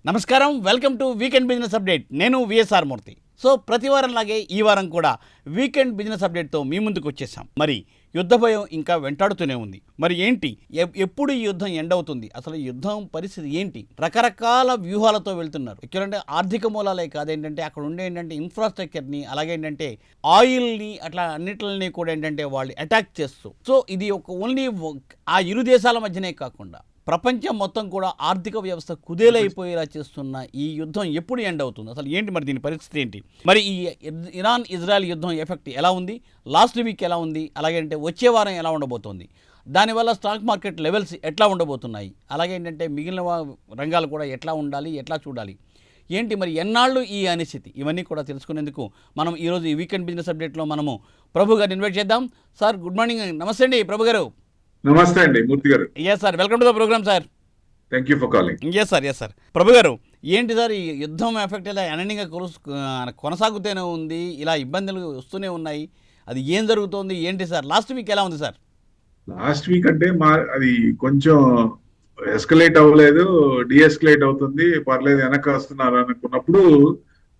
నమస్కారం, welcome to weekend business update. నేను VSR మూర్తి. So ప్రతి వారంలాగే ఈ వారం కూడా వీకెండ్ బిజినెస్ అప్డేట్తో మీ ముందుకు వచ్చేసాం. మరి యుద్ధ భయం ఇంకా వెంటాడుతూనే ఉంది. మరి ఏంటి, ఎప్పుడు ఈ యుద్ధం ఎండ్ అవుతుంది, అసలు ఈ యుద్ధం పరిస్థితి ఏంటి? రకరకాల వ్యూహాలతో వెళ్తున్నారు. అంటే ఆర్థిక మూలాలే కాదేంటంటే అక్కడ ఉండే ఏంటంటే ఇన్ఫ్రాస్ట్రక్చర్ని, అలాగే ఏంటంటే ఆయిల్ని, అట్లా అన్నిటిని కూడా ఏంటంటే వాళ్ళు అటాక్ చేస్తూ. సో ఇది ఒక ఓన్లీ ఆ ఇరు దేశాల మధ్యనే కాకుండా ప్రపంచం మొత్తం కూడా ఆర్థిక వ్యవస్థ కుదేలైపోయేలా చేస్తున్న ఈ యుద్ధం ఎప్పుడు ఎండ్ అవుతుంది, అసలు ఏంటి, మరి దీని పరిస్థితి ఏంటి? మరి ఈ ఇరాన్ ఇజ్రాయెల్ యుద్ధం ఎఫెక్ట్ ఎలా ఉంది, లాస్ట్ వీక్ ఎలా ఉంది, అలాగే అంటే వచ్చే వారం ఎలా ఉండబోతోంది, దానివల్ల స్టాక్ మార్కెట్ లెవెల్స్ ఎట్లా ఉండబోతున్నాయి, అలాగే ఏంటంటే మిగిలిన రంగాలు కూడా ఎట్లా ఉండాలి, ఎట్లా చూడాలి, ఏంటి మరి ఎన్నాళ్ళు ఈ అనిశ్చితి, ఇవన్నీ కూడా తెలుసుకునేందుకు మనం ఈరోజు ఈ వీకెండ్ బిజినెస్ అప్డేట్లో మనము ప్రభు గారు ఇన్వైట్ చేద్దాం. Sir good morning. నమస్తే అండి ప్రభు గారు. నమస్తే అండి మూర్తి గారు. Yes sir, welcome to the programme sir. Thank you for calling. Yes sir. Prabhu గారు, ఏంటి సార్ ఈ యుద్ధం ఎఫెక్ట్ ఇలా అనన్యంగా కొనసాగుతూనే ఉంది, ఇలా ఇబ్బందులు వస్తూనే ఉన్నాయి, అది ఏం జరుగుతోంది ఏంటి సార్? లాస్ట్ వీక్ ఎలా ఉంది సార్? లాస్ట్ వీక్ అంటే అది కొంచెం ఎస్కలేట్ అవ్వలేదు, డిఎస్కలేట్ అవుతుంది, పర్లేదు వెనక్కి వస్తున్నారు అనుకున్నప్పుడు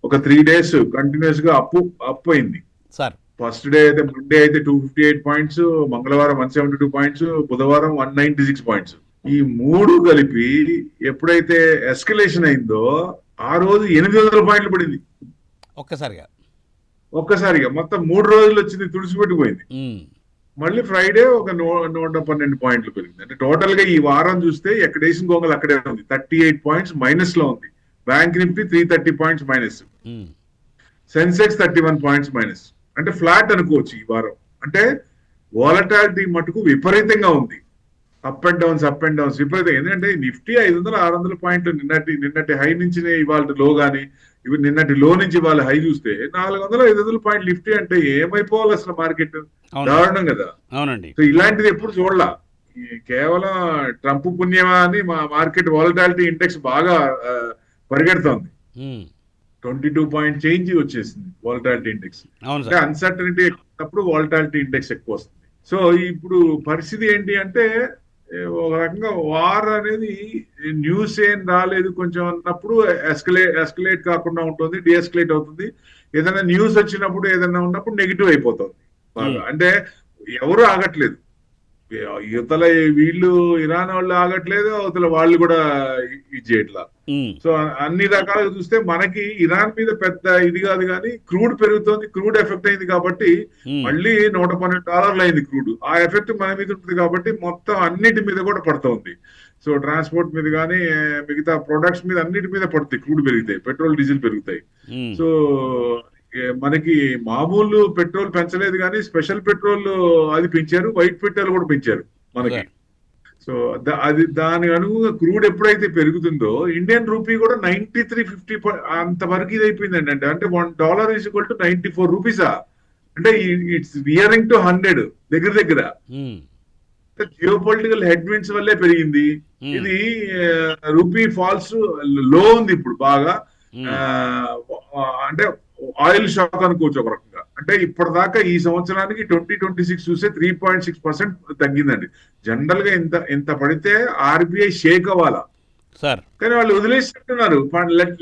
ఒక 3 days కంటిన్యూస్ గా అప్ అయింది సార్. ఫస్ట్ డే అయితే మండే అయితే 258 పాయింట్స్, మంగళవారం 172 పాయింట్స్, బుధవారం 196 పాయింట్స్. ఈ మూడు కలిపి ఎప్పుడైతే ఎస్కలేషన్ అయిందో ఆ రోజు 800 పాయింట్లు పడింది ఒక్కసారిగా. మొత్తం 3 రోజులు వచ్చింది, తుడిచిపెట్టిపోయింది. మళ్ళీ ఫ్రైడే ఒక 112 పాయింట్లు పెరిగింది. అంటే టోటల్ గా ఈ వారం చూస్తే ఎక్కడ వేసిన గొంగలు అక్కడే ఉంది. 38 పాయింట్స్ మైనస్ లో ఉంది. Bank Nifty 330 points minus, Sensex 31 points minus. అంటే ఫ్లాట్ అనుకోవచ్చు ఈ వారం. అంటే వాలటాలిటీ మటుకు విపరీతంగా ఉంది. అప్ అండ్ డౌన్స్ విపరీతంగా. ఎందుకంటే నిఫ్టీ 500-600 పాయింట్లు నిన్నటి హై నుంచి ఇవాళ లో గానీ, ఇవి నిన్నటి లో నుంచి ఇవాళ హై చూస్తే 400-500 పాయింట్లు నిఫ్టీ అంటే ఏమైపోవాలి అసలు మార్కెట్? దారుణం కదా. అవునండి. సో ఇలాంటిది ఎప్పుడు చూడలా. కేవలం ట్రంప్ పుణ్యమా అని మా మార్కెట్ వాలటాలిటీ ఇండెక్స్ బాగా పరిగెడుతోంది. 22 పాయింట్ చేంజ్ వచ్చేసింది వాలటాలిటీ ఇండెక్స్. అంటే అన్సర్టనిటీ ఎక్కువ, వాలటాలిటీ ఇండెక్స్ ఎక్కువ వస్తుంది. సో ఇప్పుడు పరిస్థితి ఏంటి అంటే ఒక రకంగా వార్ అనేది న్యూస్ ఏం రాలేదు కొంచెం అన్నప్పుడు ఎస్కలేట్ కాకుండా ఉంటుంది, డిఎస్కలేట్ అవుతుంది. ఏదైనా న్యూస్ వచ్చినప్పుడు ఏదైనా ఉన్నప్పుడు నెగిటివ్ అయిపోతుంది బాగా. అంటే ఎవరు ఆగట్లేదు, యువతల వీళ్ళు ఇరాన్ వాళ్ళు ఆగట్లేదు, అవతల వాళ్ళు కూడా ఇది చేయట్లా. సో అన్ని రకాలుగా చూస్తే మనకి ఇరాన్ మీద పెద్ద ఇది కాదు, కానీ క్రూడ్ పెరుగుతోంది, క్రూడ్ ఎఫెక్ట్ అయింది కాబట్టి మళ్ళీ $112 అయింది క్రూడ్. ఆ ఎఫెక్ట్ మన మీద ఉంటుంది కాబట్టి మొత్తం అన్నిటి మీద కూడా పడుతుంది. సో ట్రాన్స్పోర్ట్ మీద కానీ మిగతా ప్రొడక్ట్స్ మీద అన్నిటి మీద పడుతాయి, క్రూడ్ పెరుగుతాయి, పెట్రోల్ డీజిల్ పెరుగుతాయి. సో మనకి మామూలు పెట్రోల్ పెంచలేదు కానీ స్పెషల్ పెట్రోల్ అది పెంచారు, వైట్ పెట్రోల్ కూడా పెంచారు మనకి. సో అది దాని అనుగుణంగా క్రూడ్ ఎప్పుడైతే పెరుగుతుందో ఇండియన్ రూపీ కూడా 93.50 అంత వరకు ఇది అయిపోయిందండి. అంటే $1 ఈజ్ ఈక్వల్ టు 94 రూపీసా. అంటే ఇట్స్ నియరింగ్ టు 100 దగ్గర. జియో పొలిటికల్ హెడ్ విండ్స్ వల్లే పెరిగింది ఇది. రూపీ ఫాల్స్ లో ఉంది ఇప్పుడు బాగా. అంటే ఆయిల్ షాక్ అనుకోవచ్చు ఒక రకంగా. అంటే ఇప్పటిదాకా ఈ సంవత్సరానికి 2026 చూస్తే 3.6% తగ్గిందండి. జనరల్ గా ఇంత పడితే ఆర్బీఐ షేక్ అవ్వాలా సార్, కానీ వాళ్ళు వదిలేస్తున్నారు.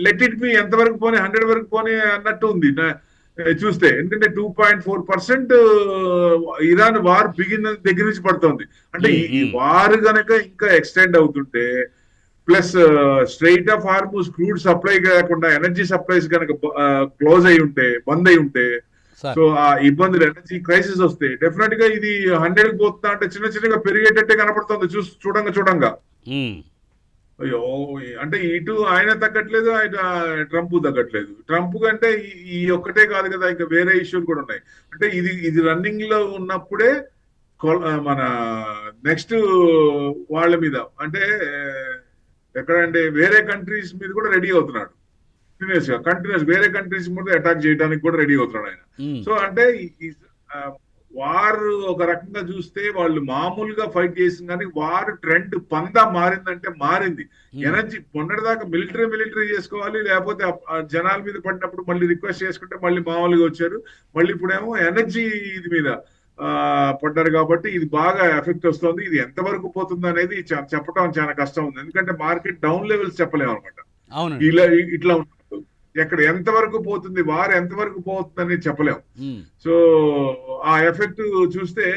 లెట్ ఇట్ బి, ఎంతవరకు పోనీ 100 వరకు పోనీ అన్నట్టు ఉంది చూస్తే. ఎందుకంటే 2.4% ఇరాన్ వార్ బిగిన దగ్గర నుంచి పడుతుంది. అంటే ఈ వార్ గనక ఇంకా ఎక్స్టెండ్ అవుతుంటే, plus straight of Hormuz crude supply కాకుండా ఎనర్జీ సప్లైస్ కనుక క్లోజ్ అయి ఉంటే, బంద్ అయి ఉంటే, సో ఆ ఇబ్బందులు, ఎనర్జీ క్రైసిస్ వస్తే డెఫినెట్ గా ఇది 100 పోతా అంటే చిన్నగా పెరిగేటట్టే కనపడుతుంది చూడంగా. అయ్యో, అంటే ఇటు ఆయన తగ్గట్లేదు, ఆయన ట్రంప్ తగ్గట్లేదు. ట్రంప్ కంటే ఈ ఒక్కటే కాదు కదా, ఇంకా వేరే ఇష్యూలు కూడా ఉన్నాయి. అంటే ఇది రన్నింగ్ లో ఉన్నప్పుడే మన నెక్స్ట్ వాళ్ళ మీద, అంటే ఎక్కడంటే వేరే కంట్రీస్ మీద కూడా రెడీ అవుతున్నాడు కంటిన్యూస్ వేరే కంట్రీస్ మీద అటాక్ చేయడానికి కూడా రెడీ అవుతున్నాడు ఆయన. సో అంటే వార్ ఒక రకంగా చూస్తే వాళ్ళు మామూలుగా ఫైట్ చేసింది, కానీ వార్ ట్రెండ్ పందా మారిందంటే మారింది. ఎనర్జీ మొన్నటిదాకా మిలిటరీ చేసుకోవాలి, లేకపోతే జనాల మీద పడినప్పుడు మళ్ళీ రిక్వెస్ట్ చేసుకుంటే మళ్ళీ మామూలుగా వచ్చారు. మళ్ళీ ఇప్పుడేమో ఎనర్జీ ఇది మీద పడ్డారు కాబట్టి ఇది బాగా ఎఫెక్ట్ వస్తుంది. ఇది ఎంతవరకు పోతుంది అనేది చెప్పడం చాలా కష్టం ఉంది, ఎందుకంటే మార్కెట్ డౌన్ లెవెల్స్ చెప్పలేము అనమాట. అవునండి. ఇట్లా ఉంటుంది. ఎక్కడ ఎంతవరకు పోతుంది, వారు ఎంతవరకు పోతుందని చెప్పలేం. ఉమ్, సో ఆ ఎఫెక్ట్ చూస్తే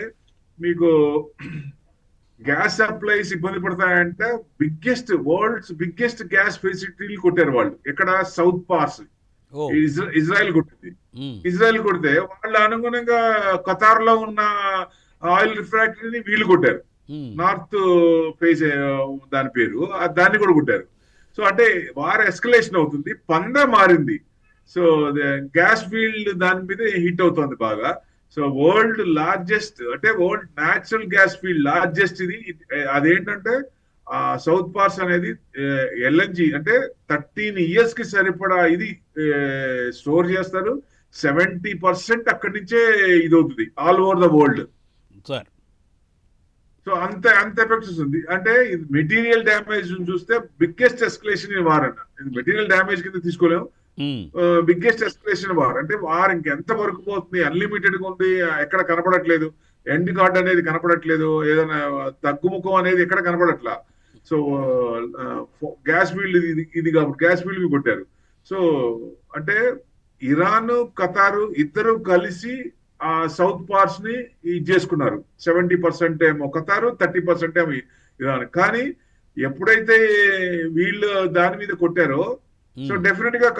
మీకు గ్యాస్ సప్లైస్ ఇబ్బంది పడతాయంటే వరల్డ్స్ బిగ్గెస్ట్ గ్యాస్ ఫెసిలిటీలు కొట్టారు వాళ్ళు. ఇక్కడ సౌత్ పార్స్ ఓ, ఇజ్రాయెల్ కొట్టింది. ఉమ్, ఇజ్రాయెల్ కొడితే వాళ్ళ అనుగుణంగా ఖతార్ లో ఉన్న ఆయిల్ రిఫ్రాక్టరీని వీళ్ళు కొట్టారు. ఉమ్, నార్త్ ఫేజ్ దాని పేరు, దాన్ని కూడా కొట్టారు. సో అంటే వార్ ఎస్కలేషన్ అవుతుంది, పంద మారింది. సో గ్యాస్ ఫీల్డ్ దాని మీద హిట్ అవుతుంది బాగా. సో వరల్డ్ లార్జెస్ట్ అంటే world natural gas field largest ఇది. అదేంటంటే సౌత్ పార్స్ అనేది ఎల్ఎన్జి అంటే 13 years కి సరిపడా ఇది స్టోర్ చేస్తారు. 70% అక్కడి నుంచే ఇది అవుతుంది all over the world. Sir. So అంత ఎఫెక్ట్స్ వస్తుంది. అంటే ఇది మెటీరియల్ డ్యామేజ్ చూస్తే బిగ్గెస్ట్ ఎస్కలేషన్ ఇన్ వార్ అన్న. ఇది మెటీరియల్ డ్యామేజ్ కింద తీసుకోలేము, ఉమ్, బిగ్గెస్ట్ ఎస్కలేషన్ వార్. అంటే వార్ ఇంకెంత వరకు పోతుంది, అన్లిమిటెడ్ గా ఉంది, ఎక్కడ కనపడట్లేదు, ఎండ్ కార్డ్ అనేది కనపడట్లేదు, ఏదైనా తగ్గుముఖం అనేది ఎక్కడ కనపడట్లా. సో గ్యాస్ ఫీల్డ్ ఇది కాబట్టి గ్యాస్ ఫీల్డ్ కొట్టారు. సో అంటే ఇరాన్ ఖతారు ఇద్దరు కలిసి ఆ సౌత్ పార్ట్స్ ని ఇది చేసుకున్నారు. 70% ఏమో ఖతారు, 30% ఏమో ఇరాన్. కానీ ఎప్పుడైతే వీళ్ళు దాని మీద కొట్టారో సో డెఫినెట్ గా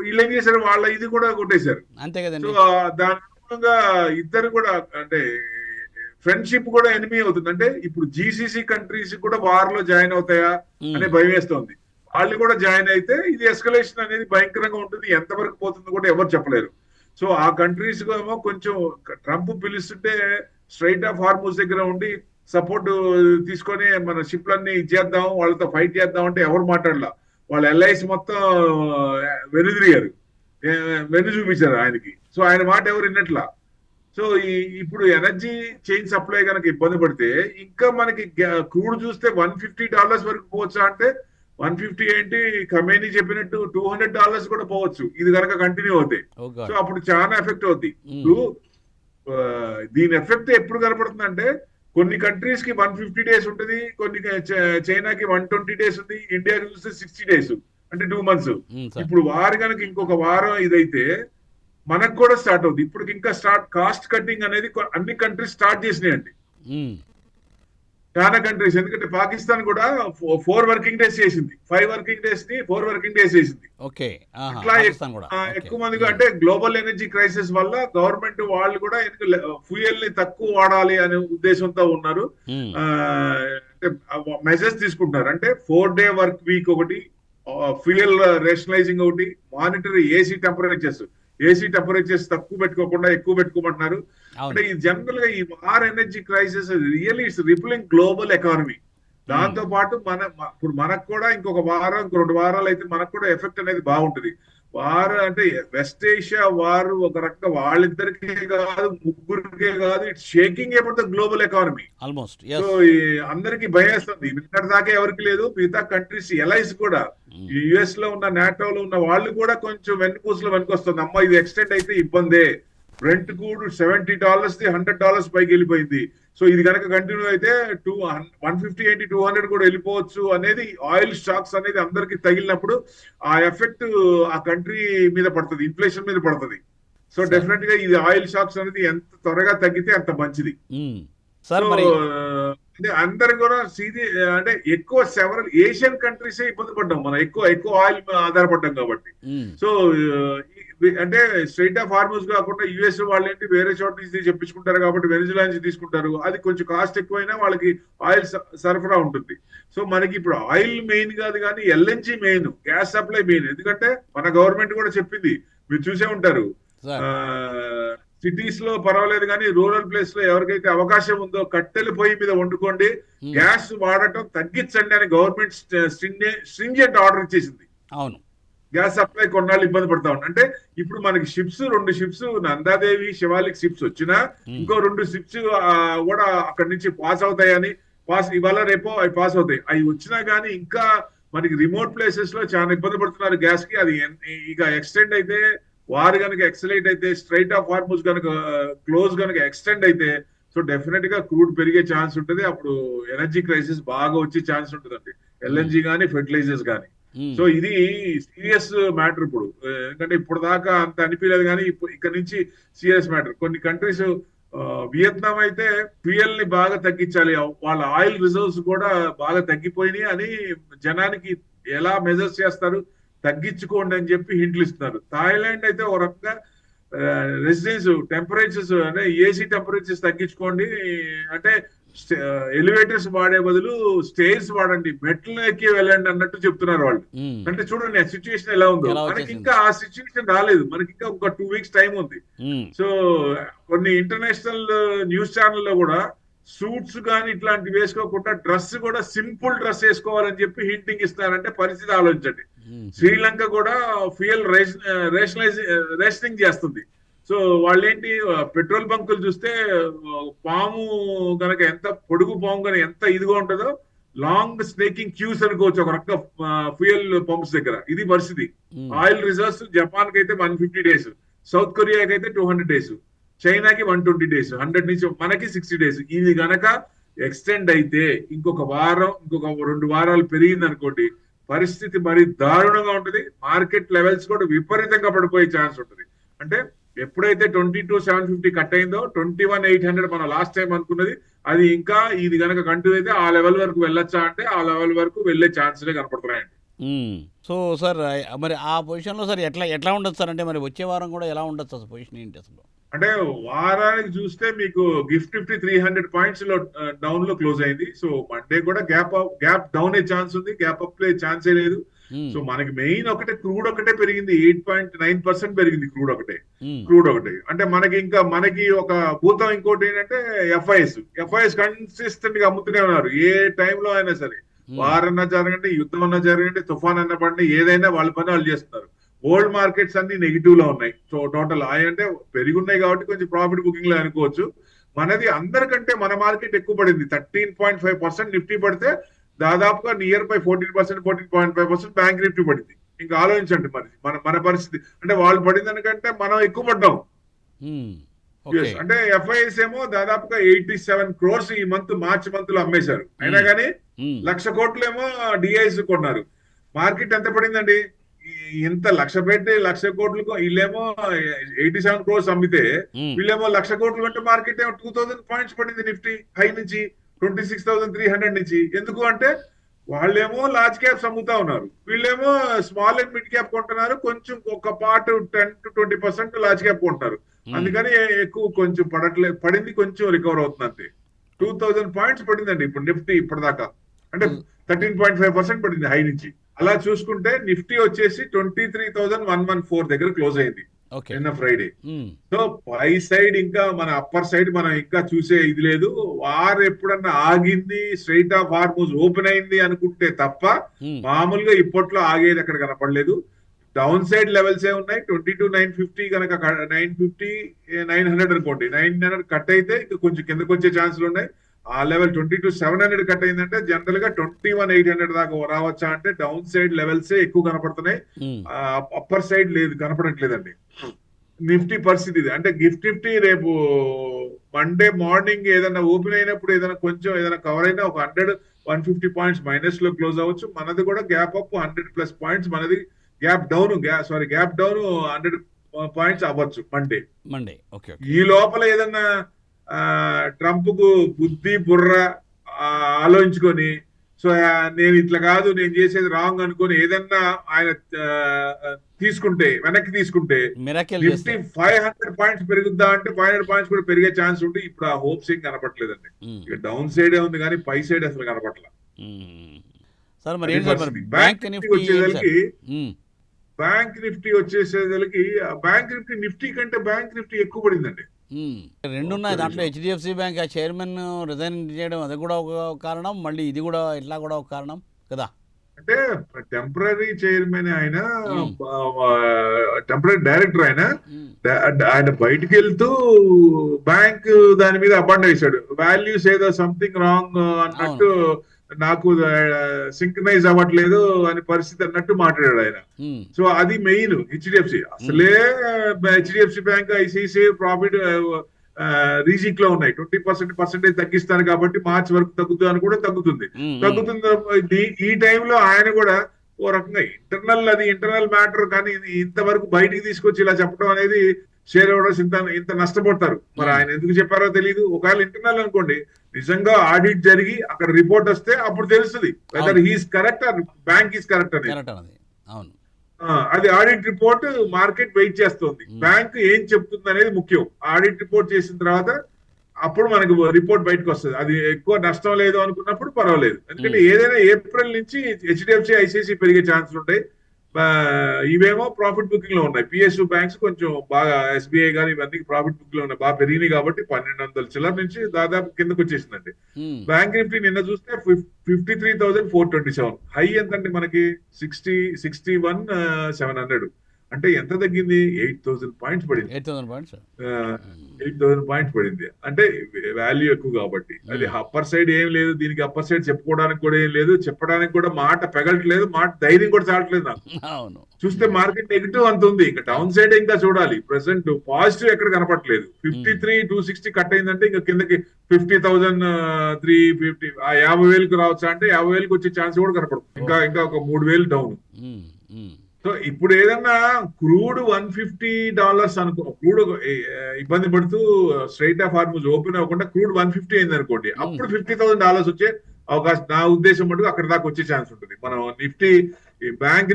వీళ్ళు ఏం చేశారు, వాళ్ళ ఇది కూడా కొట్టేశారు. అంతే సో కదండి. దాని మూలంగా ఇద్దరు కూడా అంటే ఫ్రెండ్షిప్ కూడా ఎనిమి అవుతుంది. అంటే ఇప్పుడు జీసీసీ కంట్రీస్ కూడా వార్ లో జాయిన్ అవుతాయా అనే భయం వేస్తోంది. వాళ్ళు కూడా జాయిన్ అయితే ఇది ఎస్కలేషన్ అనేది భయంకరంగా ఉంటుంది, ఎంతవరకు పోతుందో కూడా ఎవరు చెప్పలేరు. సో ఆ కంట్రీస్ ఏమో కొంచెం ట్రంప్ పిలుస్తుంటే స్ట్రైట్ ఆఫ్ హార్మూజ్ దగ్గర ఉండి సపోర్ట్ తీసుకొని మన షిప్లన్నీ ఇచ్చేద్దాం, వాళ్ళతో ఫైట్ చేద్దాం అంటే ఎవరు మాట్లాడలా. వాళ్ళ ఎల్ఐసి మొత్తం వెనుదిరిగారు, వెను చూపించారు ఆయనకి. సో ఆయన మాట ఎవరు విన్నట్లా. సో ఇప్పుడు ఎనర్జీ చైన్ సప్లై కనుక ఇబ్బంది పడితే ఇంకా మనకి క్రూడ్ చూస్తే $150 వరకు పోవచ్చా అంటే 150 ఏంటి, ఖమేనీ చెప్పినట్టు $200 కూడా పోవచ్చు ఇది కనుక కంటిన్యూ అవుతాయి. ఓ గాడ్. సో అప్పుడు చాలా ఎఫెక్ట్ అవుతుంది. ఇప్పుడు దీని ఎఫెక్ట్ ఎప్పుడు కనపడుతుందంటే కొన్ని కంట్రీస్ కి 150 days ఉంటుంది, కొన్ని చైనాకి 120 days ఉంది, ఇండియాకి చూస్తే 60 days అంటే 2 months. సార్. ఇప్పుడు వారు కనుక ఇంకొక వారం ఇదైతే మనకు కూడా స్టార్ట్ అవుతుంది. ఇప్పుడు ఇంకా కాస్ట్ కట్టింగ్ అనేది అన్ని కంట్రీస్ స్టార్ట్ చేసినాయండి, ఉమ్, చాలా కంట్రీస్. ఎందుకంటే పాకిస్తాన్ కూడా 4 working days చేసింది, 5 working days ని 4 working days చేసింది. ఓకే. ఆహా, అట్లా పాకిస్తాన్ కూడా. ఓకే. ఎక్కువ మందిగా అంటే గ్లోబల్ ఎనర్జీ క్రైసిస్ వల్ల గవర్నమెంట్ వాళ్ళు కూడా ఫ్యూయల్ ని తక్కువ వాడాలి అనే ఉద్దేశంతో ఉన్నారు. ఉమ్, అంటే మెజర్స్ తీసుకుంటున్నారు. అంటే 4-day work week ఒకటి, ఫ్యూయల్ రేషనలైజింగ్ ఒకటి, మానిటరీ ఏసీ టెంపరేచర్స్ తక్కువ పెట్టుకోకుండా ఎక్కువ పెట్టుకోమంటున్నారు. అంటే అవును. ఈ జనరల్ గా ఈ war energy crisis really it's rippling global economy. దాంతో పాటు ఇప్పుడు మనకు కూడా ఇంకొక వారం, ఇంకో 2 వారాలు అయితే మనకు కూడా ఎఫెక్ట్ అనేది బాగుంటుంది. వార్ అంటే వెస్ట్ ఏషియా వార్ ఒక రకంగా వాళ్ళిద్దరికే కాదు, ముగ్గురికే కాదు, it's shaking about the global economy. Almost. So అందరికి భయేస్తుంది. ఇక్కడ దాకా ఎవరికి లేదు, మిగతా కంట్రీస్ ఎలైస్ కూడా, యుఎస్ లో ఉన్న నాటోలో ఉన్న వాళ్ళు కూడా కొంచెం వెన్నుపూసలో వెనుకొస్తుంది. అమ్మ ఇది ఎక్స్టెండ్ అయితే ఇబ్బందే. బ్రెంట్ క్రూడ్ $70 $100 పైకి వెళ్ళిపోయింది. సో ఇది కనుక కంటిన్యూ అయితే 150 ఏంటి 200 కూడా వెళ్ళిపోవచ్చు అనేది ఆయిల్ స్టాక్స్ అనేది అందరికి తగిలినప్పుడు ఆ ఎఫెక్ట్ ఆ కంట్రీ మీద పడుతుంది, ఇన్ఫ్లేషన్ మీద పడుతుంది. సో డెఫినెట్ గా ఇది ఆయిల్ స్టాక్స్ అనేది ఎంత త్వరగా తగ్గితే అంత మంచిది. సార్ మరి అంటే అందరు కూడా అంటే ఎక్కువ సెవరల్ ఏషియన్ కంట్రీస్ ఇబ్బంది పడ్డాం మనం, ఎక్కువ ఆయిల్ ఆధారపడ్డాం కాబట్టి. సో అంటే స్ట్రైట్ ఆఫ్ హార్మూజ్ కాకుండా యుఎస్ వాళ్ళు ఏంటి వేరే చోట నుంచి చెప్పించుకుంటారు కాబట్టి వెనిజులా నుంచి తీసుకుంటారు. అది కొంచెం కాస్ట్ ఎక్కువైనా వాళ్ళకి ఆయిల్ సరఫరా ఉంటుంది. సో మనకి ఇప్పుడు ఆయిల్ మెయిన్ కాదు కానీ LNG main, gas supply main. ఎందుకంటే మన గవర్నమెంట్ కూడా చెప్పింది, మీరు చూసే ఉంటారు, సిటీస్ లో పర్వాలేదు కానీ రూరల్ ప్లేస్ లో ఎవరికైతే అవకాశం ఉందో కట్టెల పొయ్యి మీద వండుకోండి, గ్యాస్ వాడటం తగ్గించండి అని గవర్నమెంట్ స్ట్రింజెంట్ ఆర్డర్ ఇచ్చేసింది. అవును, గ్యాస్ సప్లై కొన్నాళ్ళు ఇబ్బంది పడతా ఉంది. అంటే ఇప్పుడు మనకి ships 2 ships Nanda Devi Shivalik ships వచ్చినా ఇంకో 2 షిప్స్ కూడా అక్కడి నుంచి పాస్ అవుతాయని, ఇవాళ రేపో అవి పాస్ అవుతాయి. అవి వచ్చినా గానీ ఇంకా మనకి రిమోట్ ప్లేసెస్ లో చాలా ఇబ్బంది పడుతున్నారు గ్యాస్ కి. అది ఇక ఎక్స్టెండ్ అయితే, వారు కనుక ఎక్సలైట్ అయితే, స్ట్రైట్ ఆఫ్ హార్మూజ్ కనుక క్లోజ్ కనుక ఎక్స్టెండ్ అయితే, సో డెఫినెట్ గా క్రూడ్ పెరిగే ఛాన్స్ ఉంటుంది. అప్పుడు ఎనర్జీ క్రైసిస్ బాగా వచ్చే ఛాన్స్ ఉంటుందండి, ఎల్ఎన్జీ గానీ ఫెర్టిలైజర్స్ గానీ. మ్మ్. సో ఇది సీరియస్ మ్యాటర్ ఇప్పుడు. ఎందుకంటే ఇప్పుడు దాకా అంత అనిపించలేదు, కానీ ఇక్కడ నుంచి సీరియస్ మ్యాటర్. కొన్ని కంట్రీస్, వియత్నాం అయితే ఫ్యూయల్ ని బాగా తగ్గించాలి, వాళ్ళ ఆయిల్ రిజర్వ్స్ కూడా బాగా తగ్గిపోయినాయి అని జనానికి ఎలా మెజర్స్ చేస్తారు, తగ్గించుకోండి అని చెప్పి హింట్లు ఇస్తున్నారు. థాయిలాండ్ అయితే ఒక రకంగా రెసిడెన్స్ టెంపరేచర్స్ అంటే ఏసీ టెంపరేచర్స్ తగ్గించుకోండి అంటే ఎలివేటర్స్ వాడే బదులు స్టేర్స్ వాడండి, మెట్లు ఎక్కి వెళ్ళండి అన్నట్టు చెప్తున్నారు వాళ్ళు. మ్మ్. అంటే చూడండి ఆ సిచ్యువేషన్ ఎలా ఉందో. ఎలా మనకి వచ్చేసింది. ఇంకా ఆ సిచ్యువేషన్ రాలేదు, మనకి ఇంకా ఒక 2 weeks టైం ఉంది. మ్మ్. సో కొన్ని ఇంటర్నేషనల్ న్యూస్ ఛానల్లో కూడా సూట్స్ కానీ ఇట్లాంటివి వేసుకోకుండా డ్రెస్ కూడా సింపుల్ డ్రెస్ వేసుకోవాలని చెప్పి హింటింగ్ ఇస్తున్నారంటే పరిస్థితి ఆలోచించండి. మ్మ్. శ్రీలంక కూడా ఫ్యూయల్ రేషనింగ్ చేస్తుంది. సో వాళ్ళేంటి, పెట్రోల్ బంకులు చూస్తే పాము గనక ఎంత పొడుగు పాము కనుక ఎంత ఇదిగా ఉంటుందో లాంగ్ స్నేకింగ్ క్యూస్ అనుకోవచ్చు ఒక రకంగా ఫ్యూయల్ పంప్స్ దగ్గర. ఇది పరిస్థితి. మ్మ్. ఆయిల్ రిజర్వ్స్ జపాన్ కి అయితే 150 days, సౌత్ కొరియాకి అయితే 200 days, చైనాకి 120 days, 100 నుంచి మనకి 60 days. ఇది గనక ఎక్స్టెండ్ అయితే ఇంకొక వారం, ఇంకొక 2 వారాలు పెరిగింది అనుకోండి, పరిస్థితి మరి దారుణంగా ఉంటుంది. మార్కెట్ లెవెల్స్ కూడా విపరీతంగా పడిపోయే ఛాన్స్ ఉంటుంది. అంటే ఎప్పుడైతే 22,750 కట్ అయిందో 21,800 మనం లాస్ట్ టైం అనుకున్నది, అది ఇంకా ఇది కనుక కంటిన్యూ అయితే ఆ లెవెల్ వరకు వెళ్ళొచ్చా అంటే ఆ లెవెల్ వరకు వెళ్ళే ఛాన్స్లే కనపడుతున్నాయండి. మ్మ్. సో సార్ మరి ఆ పొజిషన్లో సార్ ఎట్లా ఉండొచ్చు సార్? అంటే మరి వచ్చే వారం కూడా ఎలా ఉండొచ్చు అసలు పొజిషన్ ఏంటి అసలు? అంటే వారానికి చూస్తే మీకు గిఫ్ట్ 300 points లో డౌన్ లో క్లోజ్ అయింది. సో మండే కూడా గ్యాప్ డౌన్ అయ్యే ఛాన్స్ ఉంది, గ్యాప్ అప్ అయ్యే ఛాన్సే లేదు. మ్మ్. సో మనకి మెయిన్ ఒకటే క్రూడ్ ఒకటే పెరిగింది, 8.9% పెరిగింది క్రూడ్ ఒకటే. మ్మ్. క్రూడ్ ఒకటి అంటే మనకి ఒక భూతం. ఇంకోటి ఏంటంటే ఎఫ్ఐఎస్ కన్సిస్టెంట్ గా అమ్ముతూనే ఉన్నారు ఏ టైంలో అయినా సరే. మ్మ్. వారన్నా జరగండి, యుద్ధం అన్నా జరగండి, తుఫాన్ అన్న పడండి, ఏదైనా వాళ్ళ పని వాళ్ళు చేస్తున్నారు. వరల్డ్ మార్కెట్స్ అన్ని నెగిటివ్ లో ఉన్నాయి. సో టోటల్ అంటే పెరిగి ఉన్నాయి కాబట్టి కొంచెం ప్రాఫిట్ బుకింగ్ లో అనుకోవచ్చు. మనది అందరికంటే మన మార్కెట్ ఎక్కువ పడింది, 13.5% నిఫ్టీ పడితే దాదాపుగా నియర్ బై 14%, 14.5% బ్యాంక్ నిఫ్టీ పడింది. ఇంకా ఆలోచించండి మరి మన పరిస్థితి. అంటే వాళ్ళు పడిన దానికంటే మనం ఎక్కువ పడ్డాం. మ్మ్. ఓకే. Yes. అంటే ఎఫ్ఐఎస్ ఏమో దాదాపుగా 87 crores ఈ మార్చి మంత్ లో అమ్మేశారు. అయినా కానీ మ్మ్. 1,00,000 కోట్లు ఏమో డిఐఎస్ కొన్నారు. మార్కెట్ ఎంత పడిందండి? ఇంత 1,00,000 పెట్టి 1,00,000 కోట్లకు వీళ్ళేమో 87 crores అమ్మితే, మ్మ్. వీళ్ళేమో 1,00,000 కోట్లు అంటే మార్కెట్ ఏమో 2,000 points పడింది నిఫ్టీ హై నుంచి, 26,300 నుంచి. ఎందుకు అంటే వాళ్ళేమో లార్జ్ క్యాప్స్ అమ్ముతా ఉన్నారు, వీళ్ళేమో స్మాల్ అండ్ మిడ్ క్యాప్ కొంటున్నారు. కొంచెం ఒక పార్ట్ 10 to 20% లార్జ్ క్యాప్ కొంటున్నారు. అందుకని ఎక్కువ కొంచెం పడింది, కొంచెం రికవర్ అవుతుంది అంతే. 2,000 points పడిందండి ఇప్పుడు నిఫ్టీ ఇప్పటిదాకా. అంటే 13.5% పడింది హై నుంచి. అలా చూసుకుంటే నిఫ్టీ వచ్చేసి 23,114 దగ్గర క్లోజ్ అయింది ఓకే. నిన్న ఫ్రైడే. మ్మ్. సో పై సైడ్ ఇంకా మన అప్పర్ సైడ్ మనం ఇంకా చూసే ఇది లేదు. వార్ ఎప్పుడన్నా ఆగింది, స్ట్రైట్ ఆఫ్ హార్మూజ్ ఓపెన్ అయింది అనుకుంటే తప్ప మ్మ్. మామూలుగా ఇప్పట్లో ఆగేది అక్కడ కనపడలేదు. డౌన్ సైడ్ లెవెల్స్ ఏ ఉన్నాయి. 22,950 కనుక 950, 900 అనుకోండి, 900 కట్ అయితే ఇంకా కొంచెం కిందకు వచ్చే ఛాన్సులు ఉన్నాయి. ఆ లెవెల్ 22,700 కట్ అయిందంటే జనరల్ గా 21,800 దాకా రావచ్చా అంటే డౌన్ సైడ్ లెవెల్స్ ఎక్కువ కనపడుతున్నాయి. మ్మ్. అప్పర్ సైడ్ లేదు, కనపడట్లేదండి. నిఫ్టీ పరిస్థితి ఇది. అంటే గిఫ్ట్ నిఫ్టీ రేపు మండే మార్నింగ్ ఏదైనా ఓపెన్ అయినప్పుడు ఏదైనా కొంచెం ఏదైనా కవర్ అయినా ఒక 100-150 points మైనస్ లో క్లోజ్ అవ్వచ్చు. మనది కూడా గ్యాప్ అప్ 100+ points, మనది గ్యాప్ డౌన్ 100 points అవ్వచ్చు మండే. ఓకే. ఈ లోపల ఏదన్నా ట్రంప్ కు బుద్ధి బుర్ర ఆలోచించుకొని, సో నేను ఇట్లా కాదు, నేను చేసేది రాంగ్ అనుకొని ఏదన్నా ఆయన వెనక్కి తీసుకుంటే మిరాకిల్ నిఫ్టీ చేస్తే. 500 points పెరుగుద్దా అంటే 500 points కూడా పెరిగే ఛాన్స్ ఉంటే ఇప్పుడు ఆ హోప్స్ ఏం కనపట్లేదండి. మ్మ్. ఇక డౌన్ సైడే ఉంది కానీ పై సైడ్ అసలు కనపట్ల. మ్మ్. సార్ మరి అది ఏంటి సార్ మరి పరిస్థితి. బ్యాంక్ బ్యాంక్ నిఫ్టీ ఏంటి సార్? వచ్చేసరికి మ్మ్. బ్యాంక్ నిఫ్టీ కంటే బ్యాంక్ నిఫ్టీ ఎక్కువ పడిందండి. మ్మ్. రెండు ఉన్నాయి దాంట్లో. హెచ్డిఎఫ్సి బ్యాంక్ ఆ చైర్మన్ రిజైన్ చేయడం అది కూడా ఒక కారణం, మళ్ళీ ఇది కూడా ఇట్లా కూడా ఒక కారణం కదా. అంటే టెంపరీ చైర్మన్ ఆయన, టెంపరీ డైరెక్టర్ ఆయన బయటికి వెళ్తూ బ్యాంక్ దాని మీద అబండ్ వేశాడు. వాల్యూస్ ఏదో సంథింగ్ రాంగ్ అన్నట్టు, నాకు సింక్రనైజ్ అవ్వట్లేదు అని పరిస్థితి అన్నట్టు మాట్లాడాడు ఆయన. మ్మ్. సో అది మెయిన్ హెచ్డిఎఫ్సి. అసలే హెచ్డిఎఫ్సి బ్యాంక్ ఐసిఐసిఐ ప్రాఫిట్ రీజిక్ లో ఉన్నాయి. 20% తగ్గిస్తాను కాబట్టి మార్చి వరకు తగ్గుతుంది అని కూడా తగ్గుతుంది. మ్మ్. తగ్గుతుంది. ఈ టైంలో ఆయన కూడా ఓ రకంగా ఇంటర్నల్ మ్యాటర్, కానీ ఇది ఇంతవరకు బయటికి తీసుకొచ్చి ఇలా చెప్పడం అనేది షేర్ హోల్డర్స్ ఇంత నష్టపోతారు. మరి ఆయన ఎందుకు చెప్పారో తెలియదు. ఒకవేళ ఇంటర్నల్ అనుకోండి, నిజంగా ఆడిట్ జరిగి అక్కడ రిపోర్ట్ వస్తే అప్పుడు తెలుస్తుంది weather he's correct or bank is correct అనేది. అవును, అది ఆడిట్ రిపోర్ట్ మార్కెట్ వెయిట్ చేస్తుంది. బ్యాంక్ ఏం చెప్తుంది అనేది ముఖ్యం. ఆడిట్ రిపోర్ట్ చేసిన తర్వాత అప్పుడు మనకు రిపోర్ట్ బయటకు వస్తుంది. అది ఎక్కువ నష్టం లేదు అనుకున్నప్పుడు పర్వాలేదు. ఎందుకంటే ఏదైనా ఏప్రిల్ నుంచి హెచ్డిఎఫ్సి, ఐసిఐసి పెరిగే ఛాన్సులు ఉంటాయి. ఇవేమో ప్రాఫిట్ బుకింగ్ లో ఉన్నాయి. పిఎస్యు బ్యాంక్స్ కొంచెం బాగా, ఎస్బీఐ కానీ ఇవన్నీ ప్రాఫిట్ బుకింగ్ లో ఉన్నాయి, బాగా పెరిగినాయి కాబట్టి 1200 చిల్లర నుంచి దాదాపు కిందకు వచ్చేసిందండి. బ్యాంక్ నిఫ్టీ నిన్న చూస్తే 53,427, హై ఎంతండి మనకి 61,700. అంటే ఎంత తగ్గింది? 8,000 పాయింట్స్ పడింది. 8,000 పాయింట్స్ పడింది. అంటే వాల్యూ ఎక్కువ కాబట్టి. అది అప్పర్ సైడ్ ఏం లేదు, దీనికి అప్పర్ సైడ్ చెప్పుకోవడానికి కూడా ఏం లేదు, చెప్పడానికి కూడా మాట పెగలట్లేదు, మాట ధైర్యం కూడా చాలట్లేదు నాకు. చూస్తే మార్కెట్ నెగిటివ్ అంత ఉంది. ఇంకా డౌన్ సైడ్ ఇంకా చూడాలి. ప్రెసెంట్ పాజిటివ్ ఎక్కడ కనపట్లేదు. 53,260 కట్ అయిందంటే ఇంకా కిందకి 50,350, ఆ 50,000కు రావచ్చా అంటే 50,000కి వచ్చే ఛాన్స్ కూడా కనపడుతుంది. ఇంకా ఒక 3,000 డౌన్. సో ఇప్పుడు ఏదన్నా క్రూడ్ $150 అనుకో, క్రూడ్ ఇబ్బంది పడుతూ స్ట్రైట్ ఆఫ్ హార్మూజ్ ఓపెన్ అవ్వకుండా క్రూడ్ 150 అయింది అనుకోండి, అప్పుడు $50,000 వచ్చే అవకాశం, నా ఉద్దేశం మటుకు అక్కడ దాకా వచ్చే ఛాన్స్ ఉంటుంది. మనం నిఫ్టీ, బ్యాంక్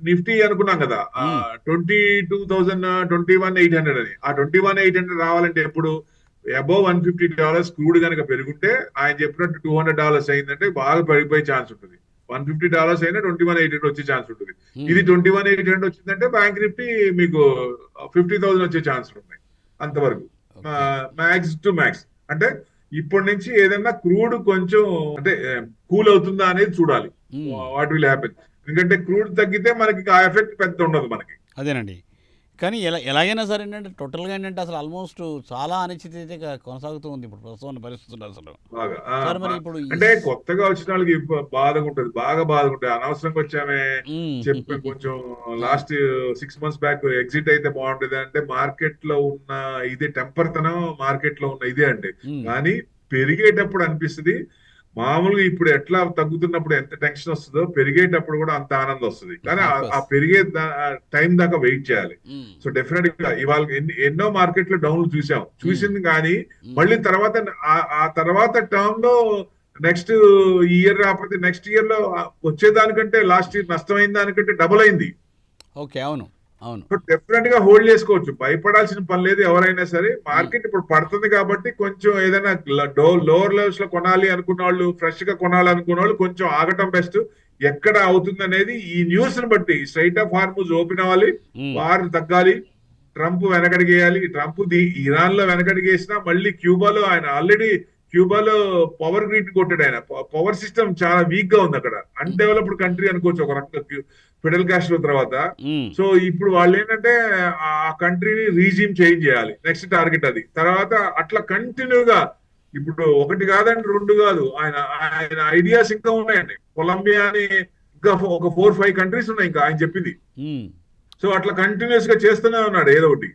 నిఫ్టీ అనుకున్నాం కదా, 21,800 అని. ఆ 21,800 రావాలంటే ఎప్పుడు అబౌవ్ $150 క్రూడ్ కనుక పెరుగుంటే, ఆయన చెప్పినట్టు $200 అయిందంటే బాగా పడిపోయే ఛాన్స్ ఉంటుంది. $150 అయినా 21,800 వచ్చే ఛాన్స్ ఉంటుంది. ఇది 21,800 వచ్చిందంటే బ్యాంక్ నిఫ్టీ మీకు 50,000 వచ్చే ఛాన్స్ ఉన్నాయి. అంతవరకు మ్యాక్స్ టు మ్యాక్స్. అంటే ఇప్పటి నుంచి ఏదైనా క్రూడ్ కొంచెం అంటే కూల్ అవుతుందా అనేది చూడాలి. What will happen. ఎందుకంటే క్రూడ్ తగ్గితే మనకి ఆ ఎఫెక్ట్ పెద్ద ఉండదు మనకి. అదేనండి. కానీ ఎలాగైనా సరే ఏంటంటే టోటల్గా ఏంటంటే అసలు ఆల్మోస్ట్ చాలా అనిశ్చితి కొనసాగుతూ ఉంది ఇప్పుడు ప్రస్తుతం పరిస్థితులు. అసలు మరి ఇప్పుడు అంటే కొత్తగా వచ్చిన వాళ్ళకి బాధగా ఉంటుంది, బాగా బాధగా ఉంటుంది. అనవసరంగా వచ్చామే చెప్పి కొంచెం లాస్ట్ 6 months బ్యాక్ ఎగ్జిట్ అయితే బాగుంటుంది అంటే మార్కెట్ లో ఉన్న ఇదే టెంపర్తనం, మార్కెట్ లో ఉన్న ఇదే అండి. కానీ పెరిగేటప్పుడు అనిపిస్తుంది మామూలుగా ఇప్పుడు ఎట్లా తగ్గుతున్నప్పుడు ఎంత టెన్షన్ వస్తుందో, పెరిగేటప్పుడు కూడా అంత ఆనందం వస్తుంది. కానీ ఆ పెరిగే టైం దాకా వెయిట్ చేయాలి. సో డెఫినెట్ గా ఇవాళ ఎన్నో మార్కెట్ లో డౌన్లు చూసింది కానీ మళ్ళీ ఆ తర్వాత టర్మ్ లో నెక్స్ట్ ఇయర్ రాకపోతే నెక్స్ట్ ఇయర్ లో వచ్చేదానికంటే లాస్ట్ ఇయర్ నష్టమైన దానికంటే డబుల్ అయింది. ఓకే, అవును అవును. సో డెఫినెట్ గా హోల్డ్ చేసుకోవచ్చు, భయపడాల్సిన పని లేదు ఎవరైనా సరే. మార్కెట్ ఇప్పుడు పడుతుంది కాబట్టి కొంచెం ఏదైనా లోవర్ లెవెల్స్ లో కొనాలి అనుకున్న వాళ్ళు, ఫ్రెష్ గా కొనాలి అనుకున్న వాళ్ళు కొంచెం ఆగటం బెస్ట్. ఎక్కడ అవుతుంది అనేది ఈ న్యూస్ ని బట్టి స్ట్రైట్ ఆఫ్ హార్మూజ్ ఓపెన్ అవ్వాలి, వారు తగ్గాలి, ట్రంప్ వెనకడిగేయాలి. ట్రంప్ ఇరాన్ లో వెనకడిగేసినా మళ్ళీ క్యూబాలో ఆయన ఆల్రెడీ పవర్ గ్రిడ్ కొట్టాడు. ఆయన పవర్ సిస్టమ్ చాలా వీక్ గా ఉంది అక్కడ. అన్డెవలప్డ్ కంట్రీ అనుకోవచ్చు ఒక రకంగా ఫిడెల్ కాస్ట్రో తర్వాత. సో ఇప్పుడు వాళ్ళు ఏంటంటే ఆ కంట్రీని రీజిమ్ చేంజ్ చేయాలి, నెక్స్ట్ టార్గెట్ అది. తర్వాత అట్లా కంటిన్యూగా ఇప్పుడు ఒకటి కాదండి, 2 కాదు, ఆయన ఐడియాస్ ఇంకా ఉన్నాయండి. కొలంబియా అని ఇంకా ఒక 4-5 కంట్రీస్ ఉన్నాయి ఇంకా ఆయన చెప్పింది. సో అట్లా కంటిన్యూస్ గా చేస్తూనే ఉన్నాడు ఏదో ఒకటి.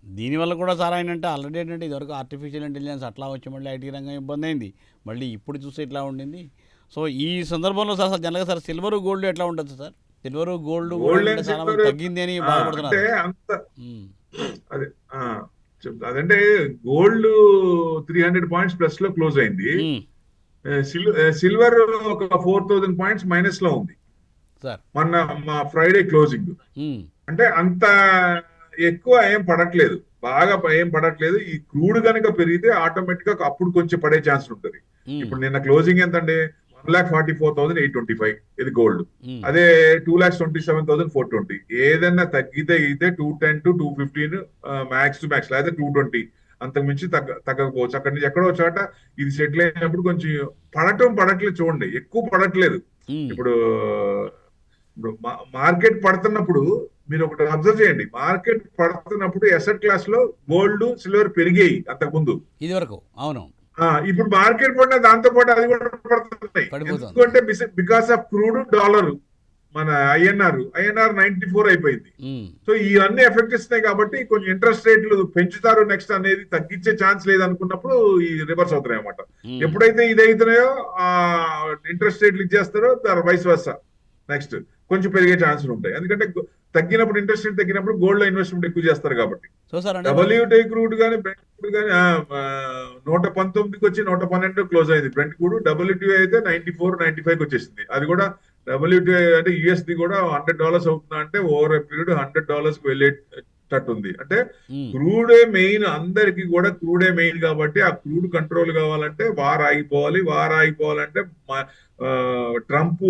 దీనివల్ల కూడా చాలా ఏంటంటే ఆల్రెడీ ఏంటంటే ఇదివరకు ఆర్టిఫిషియల్ ఇంటెలిజెన్స్ అట్లా వచ్చి మళ్ళీ ఐటీ రంగం ఇబ్బంది అయింది, మళ్ళీ ఇప్పుడు చూస్తే ఇట్లా ఉండింది. సో ఈ సందర్భంలో సార్ జనరల్గా సార్ సిల్వర్ గోల్డ్ ఎట్లా ఉంటుంది సార్? సిల్వర్ గోల్డ్ చాలా మంది తగ్గింది అని బాధపడుతున్నారు. అదంటే గోల్డ్ 300 పాయింట్స్ ప్లస్ లో క్లోజ్ అయింది. సిల్వర్ ఒక 4,000 పాయింట్స్ మైనస్ లో ఉంది సార్ మొన్న మా ఫ్రైడే క్లోజింగ్. అంటే అంత ఎక్కువ ఏం పడట్లేదు, బాగా ఏం పడట్లేదు. ఈ క్రూడ్ కనుక పెరిగితే ఆటోమేటిక్ గా అప్పుడు కొంచెం పడే ఛాన్స్ ఉంటుంది. ఇప్పుడు నిన్న క్లోజింగ్ ఎంతండి? 1,44,825 ఇది గోల్డ్. అదే 2,27,420. ఏదన్నా తగ్గితే 210 to 215 మ్యాక్స్ టు మ్యాక్స్, లేదా 220, అంతకు మించి తగ్గకపోవచ్చు. అక్కడి నుంచి ఎక్కడో చోట ఇది సెటిల్ అయినప్పుడు కొంచెం పడట్లేదు. చూడండి, ఎక్కువ పడట్లేదు. ఇప్పుడు మార్కెట్ పడుతున్నప్పుడు మీరు ఒకటి అబ్జర్వ్ చేయండి, మార్కెట్ పడుతున్నప్పుడు ఎసెట్ క్లాస్ లో గోల్డ్, సిల్వర్ పెరిగాయి అంతకు ముందు ఇది వరకు. అవును, ఇప్పుడు మార్కెట్ పడిన దాంతో పాటు అది కూడా పడుతుంది. ఎందుకంటే బికాస్ ఆఫ్ క్రూడ్, డాలర్ మన ఐఎన్ఆర్ 94 అయిపోయింది. సో ఇవన్నీ ఎఫెక్ట్ ఇస్తున్నాయి కాబట్టి కొంచెం ఇంట్రెస్ట్ రేట్లు పెంచుతారు నెక్స్ట్ అనేది తగ్గించే ఛాన్స్ లేదనుకున్నప్పుడు ఈ రివర్స్ అవుతున్నాయి అన్నమాట. ఎప్పుడైతే ఇది అవుతున్నాయో ఆ ఇంట్రెస్ట్ రేట్లు ఇచ్చేస్తారో వైస్ వర్సా నెక్స్ట్ కొంచెం పెరిగే ఛాన్సులు ఉంటాయి. ఎందుకంటే తగ్గినప్పుడు ఇంట్రెస్ట్ రేట్ తగ్గినప్పుడు గోల్డ్ లో ఇన్వెస్ట్మెంట్ ఎక్కువ చేస్తారు కాబట్టి. WTI క్రూడ్ కానీ బ్రెంట్ క్రూడ్ కానీ 119కి వచ్చి 112 క్లోజ్ అయింది బ్రెంట్ క్రూడ్. WTI అయితే 94-95 వచ్చేసింది. అది కూడా WTI అంటే యుఎస్ది కూడా $100 అవుతుందా అంటే ఓవర్ ఏ పీరియడ్ $100 వెళ్ళేటట్టు ఉంది. అంటే క్రూడే మెయిన్, అందరికి కూడా క్రూడే మెయిన్ కాబట్టి ఆ క్రూడ్ కంట్రోల్ కావాలంటే వార్ ఆగిపోవాలంటే ట్రంప్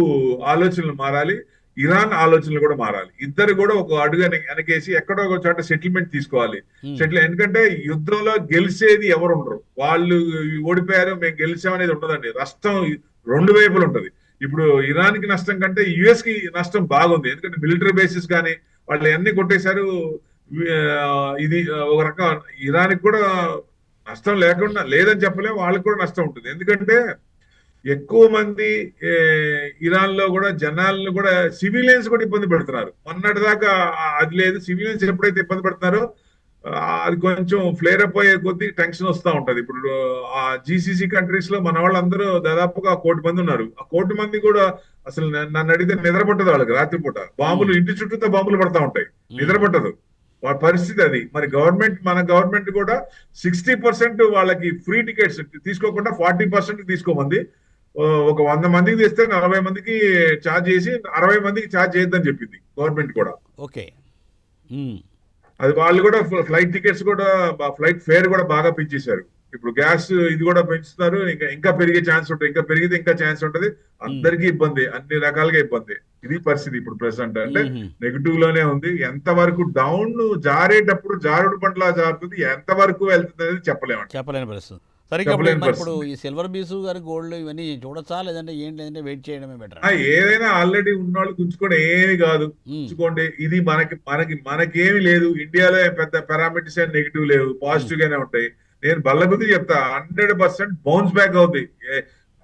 ఆలోచనలు మారాలి, ఇరాన్ ఆలోచనలు కూడా మారాలి. ఇద్దరు కూడా ఒక అడుగు వెనకేసి ఎక్కడో ఒక చోట సెటిల్మెంట్ తీసుకోవాలి. ఎందుకంటే యుద్ధంలో గెలిచేది ఎవరు ఉండరు, వాళ్ళు ఓడిపోయారు మేము గెలిచామనేది ఉండదండి. నష్టం రెండు వైపులు ఉంటది. ఇప్పుడు ఇరాన్ కి నష్టం కంటే యుఎస్ కి నష్టం బాగుంది. ఎందుకంటే మిలిటరీ బేసిస్ కానీ వాళ్ళు అన్ని కొట్టేశారు. ఇది ఒక రకం ఇరాన్ కూడా నష్టం లేకుండా లేదని చెప్పలేము, వాళ్ళకి కూడా నష్టం ఉంటుంది. ఎందుకంటే ఎక్కువ మంది ఇరాన్ లో కూడా జనాలను కూడా సివిలియన్స్ కూడా ఇబ్బంది పెడుతున్నారు. మొన్నటి దాకా అది లేదు, సివిలియన్స్ ఎప్పుడైతే ఇబ్బంది పెడుతున్నారో అది కొంచెం ఫ్లేర్ అప్ అయ్యే కొద్దీ టెన్షన్ వస్తూ ఉంటది. ఇప్పుడు ఆ GCC కంట్రీస్ లో మన వాళ్ళందరూ దాదాపుగా 1 కోటి మంది ఉన్నారు. ఆ 1 కోటి మంది కూడా అసలు నన్ను అడిగితే నిద్రపట్టదు వాళ్ళకి. రాత్రిపూట బాంబులు ఇంటి చుట్టూతో బాంబులు పడతా ఉంటాయి, నిద్రపట్టదు వాళ్ళ పరిస్థితి అది. మరి మన గవర్నమెంట్ కూడా 60% వాళ్ళకి ఫ్రీ టికెట్స్ తీసుకోకుండా 40% తీసుకోమంది. ఒక 100 మందికి తీస్తే 40 మందికి ఛార్జ్ చేసి 60 మందికి ఛార్జ్ చేయొద్దని చెప్పింది గవర్నమెంట్ కూడా. ఓకే, అది వాళ్ళు కూడా ఫ్లైట్ టికెట్స్ కూడా ఫ్లైట్ ఫేర్ కూడా బాగా పెంచేశారు. ఇప్పుడు గ్యాస్ ఇది కూడా పెంచుతున్నారు. ఇంకా పెరిగే ఛాన్స్ ఉంటుంది, ఇంకా పెరిగితే ఇంకా ఛాన్స్ ఉంటుంది. అందరికీ ఇబ్బంది, అన్ని రకాలుగా ఇబ్బంది. ఇది పరిస్థితి ఇప్పుడు ప్రెసెంట్. అంటే నెగిటివ్ లోనే ఉంది. ఎంత వరకు డౌన్ జారేటప్పుడు జారుడు పంటలా జారుతుంది, ఎంత వరకు వెళ్తుంది అనేది చెప్పలేని పరిస్థితి. సరిగ్గా ఇప్పుడు ఈ సిల్వర్ బీసు గారి గోల్డ్ ఇవన్నీ చూడొచ్చా, లేదంటే ఏంటి లేదంటే వెయిట్ చేయడమే బెటర్? ఏదైనా ఆల్రెడీ ఉన్నవాళ్ళు గుంజుకోండి, ఏమి కాదు, గుంజుకోండి. ఇది మనకేమి లేదు. ఇండియాలో పెద్ద పారామీటర్స్ ఏమి నెగిటివ్ లేవు, పాజిటివ్ గానే ఉంటాయి. నేను బల్లగుద్ది చెప్తా 100% బౌన్స్ బ్యాక్ అవుతుంది.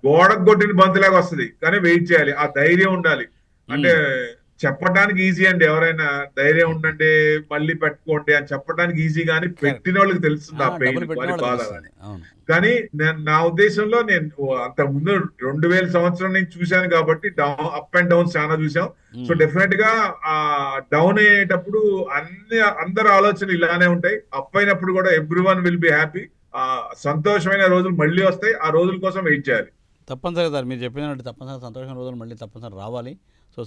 గోడకు కొట్టిన బంతిలాగా వస్తుంది, కానీ వెయిట్ చేయాలి, ఆ ధైర్యం ఉండాలి. అంటే చెప్పడానికి ఈజీ అండి, ఎవరైనా ధైర్యం ఉండండి మళ్ళీ పెట్టుకోండి అని చెప్పడానికి ఈజీ, కానీ పెట్టిన వాళ్ళకి తెలుస్తుంది ఆ పెయిన్, వారి బాధ. కానీ నా ఉద్దేశంలో నేను అంత ముందు 2000 సంవత్సరం నుంచి చూశాను కాబట్టి అప్ అండ్ డౌన్ చాలా చూసాం. సో డెఫినెట్ గా ఆ డౌన్ అయ్యేటప్పుడు అందరి ఆలోచనలు ఇలానే ఉంటాయి. అప్ అయినప్పుడు కూడా ఎవ్రీవన్ విల్ బి హ్యాపీ. సంతోషమైన రోజులు మళ్ళీ వస్తాయి, ఆ రోజుల కోసం వెయిట్ చేయాలి. తప్పనిసరిగా సార్, మీరు చెప్పినట్టు తప్పనిసరిగా సంతోషమైన రోజులు మళ్ళీ తప్పనిసరిగా రావాలి. సో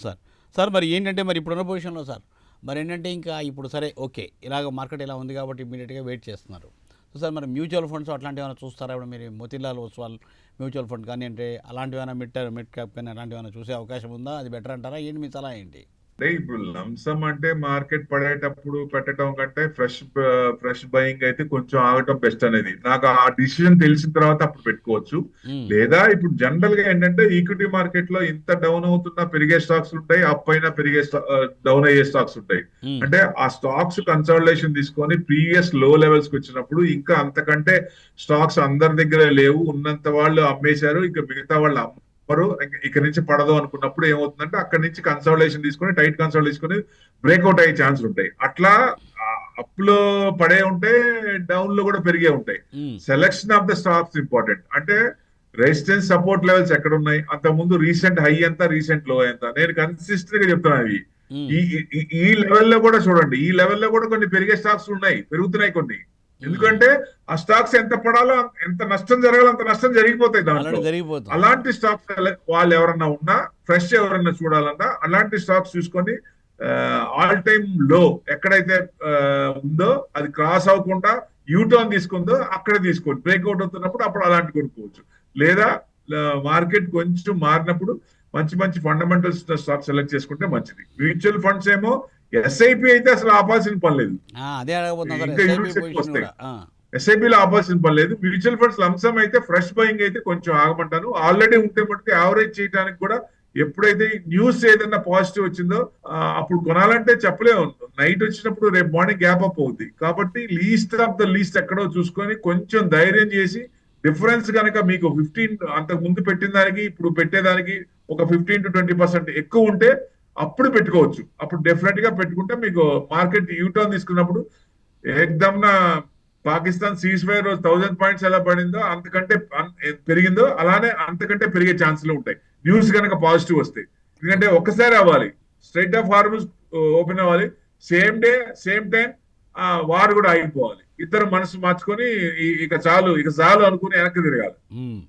సార్ మరి ఏంటంటే మరి ఇప్పుడున్న పొజిషన్లో సార్ మరి ఏంటంటే ఇంకా ఇప్పుడు సరే ఓకే ఇలాగ మార్కెట్ ఇలా ఉంది కాబట్టి ఇమీడియట్గా వెయిట్ చేస్తున్నారు. సో సార్ మరి మ్యూచువల్ ఫండ్స్ అట్లాంటివి ఏమైనా చూస్తారా? ఇప్పుడు మీరు మోతీలాల్ ఓస్వాల్ మ్యూచువల్ ఫండ్ కానీ అంటే అలాంటివి ఏమైనా మిడ్ క్యాప్ కానీ అలాంటివి ఏమైనా చూసే అవకాశం ఉందా? అది బెటర్ అంటారా? ఏంటి మీ సలహా ఏంటి? అంటే ఇప్పుడు లంసమ్ అంటే మార్కెట్ పడేటప్పుడు పెట్టడం కంటే ఫ్రెష్ బయింగ్ అయితే కొంచెం ఆగటం బెస్ట్ అనేది. నాకు ఆ డిసిజన్ తెలిసిన తర్వాత అప్పుడు పెట్టుకోవచ్చు. లేదా ఇప్పుడు జనరల్ గా ఏంటంటే ఈక్విటీ మార్కెట్ లో ఇంత డౌన్ అవుతున్నా పెరిగే స్టాక్స్ ఉంటాయి, అప్ అయినా డౌన్ అయ్యే స్టాక్స్ ఉంటాయి. అంటే ఆ స్టాక్స్ కన్సల్టేషన్ తీసుకొని ప్రీవియస్ లో లెవెల్స్ కి వచ్చినప్పుడు ఇంకా అంతకంటే స్టాక్స్ అందరి దగ్గర లేవు, ఉన్నంత వాళ్ళు అమ్మేశారు, ఇంకా మిగతా వాళ్ళు ఇక్కడ నుంచి పడదు అనుకున్నప్పుడు ఏమవుతుందంటే అక్కడి నుంచి కన్సల్టేషన్ తీసుకుని టైట్ కన్సల్ట్ తీసుకుని బ్రేక్అవుట్ అయ్యే ఛాన్స్ ఉంటాయి. అట్లా అప్ లో పడే ఉంటే డౌన్ లో కూడా పెరిగే ఉంటాయి. Selection of the stocks important. అంటే రెసిస్టెన్స్ సపోర్ట్ లెవెల్స్ ఎక్కడ ఉన్నాయి, అంత ముందు రీసెంట్ హై ఎంత రీసెంట్ లో ఎంత, నేను కన్సిస్టెంట్ గా చెప్తున్నాను. అవి ఈ లెవెల్లో కూడా చూడండి, ఈ లెవెల్లో కూడా కొన్ని పెరిగే స్టాక్స్ ఉన్నాయి, పెరుగుతున్నాయి కొన్ని. ఎందుకంటే ఆ స్టాక్స్ ఎంత పడాలో ఎంత నష్టం జరగాలో అంత నష్టం జరిగిపోతాయి దాంట్లో. అలాంటి స్టాక్స్ వాళ్ళు ఎవరన్నా ఉన్నా ఫ్రెష్ ఎవరన్నా చూడాలన్నా అలాంటి స్టాక్స్ చూసుకొని ఆల్ టైమ్ లో ఎక్కడైతే ఉందో అది క్రాస్ అవ్వకుండా యూటర్న్ తీసుకుందో అక్కడ తీసుకోండి. బ్రేక్అవుట్ అవుతున్నప్పుడు అప్పుడు అలాంటి కొనుక్కోవచ్చు. లేదా మార్కెట్ కొంచెం మారినప్పుడు మంచి ఫండమెంటల్ స్టాక్ సెలెక్ట్ చేసుకుంటే మంచిది. మ్యూచువల్ ఫండ్స్ ఏమో ఎస్ఐపి అయితే అసలు ఆపాల్సిన పని లేదు, ఎస్ఐపిలో ఆపాల్సిన పని లేదు. మ్యూచువల్ ఫండ్స్ లంసమ్ అయితే ఫ్రెష్ బయింగ్ అయితే కొంచెం ఆగమంటాను. ఆల్రెడీ ఉంటే మటుకు యావరేజ్ చేయడానికి కూడా ఎప్పుడైతే న్యూస్ ఏదైనా పాజిటివ్ వచ్చిందో అప్పుడు కొనాలంటే చెప్పలేము. నైట్ వచ్చినప్పుడు రేపు మార్నింగ్ గ్యాప్ అప్ అవుద్ది. కాబట్టి లీస్ట్ ఆఫ్ ద లీస్ట్ ఎక్కడో చూసుకొని కొంచెం ధైర్యం చేసి డిఫరెన్స్ కనుక మీకు 15 అంతకు ముందు పెట్టిన దానికి ఇప్పుడు పెట్టేదానికి ఒక 15 to 20% ఎక్కువ ఉంటే అప్పుడు పెట్టుకోవచ్చు. అప్పుడు డెఫినెట్ గా పెట్టుకుంటే మీకు మార్కెట్ యూటర్న్ తీసుకున్నప్పుడు ఏకదమ్న పాకిస్తాన్ సీజ్ ఫైర్ 1000 పాయింట్స్ ఎలా పడిందో అంతకంటే పెరిగిందో అలానే అంతకంటే పెరిగే ఛాన్సులు ఉంటాయి న్యూస్ కనుక పాజిటివ్ వస్తాయి. ఎందుకంటే ఒక్కసారి అవ్వాలి, స్ట్రైట్ ఆఫ్ హార్మోన్స్ ఓపెన్ అవ్వాలి, సేమ్ డే సేమ్ టైం వారు కూడా ఆగిపోవాలి. ఇద్దరు మనసు మార్చుకొని ఇక చాలు అనుకుని వెనక్కి తిరగాలి.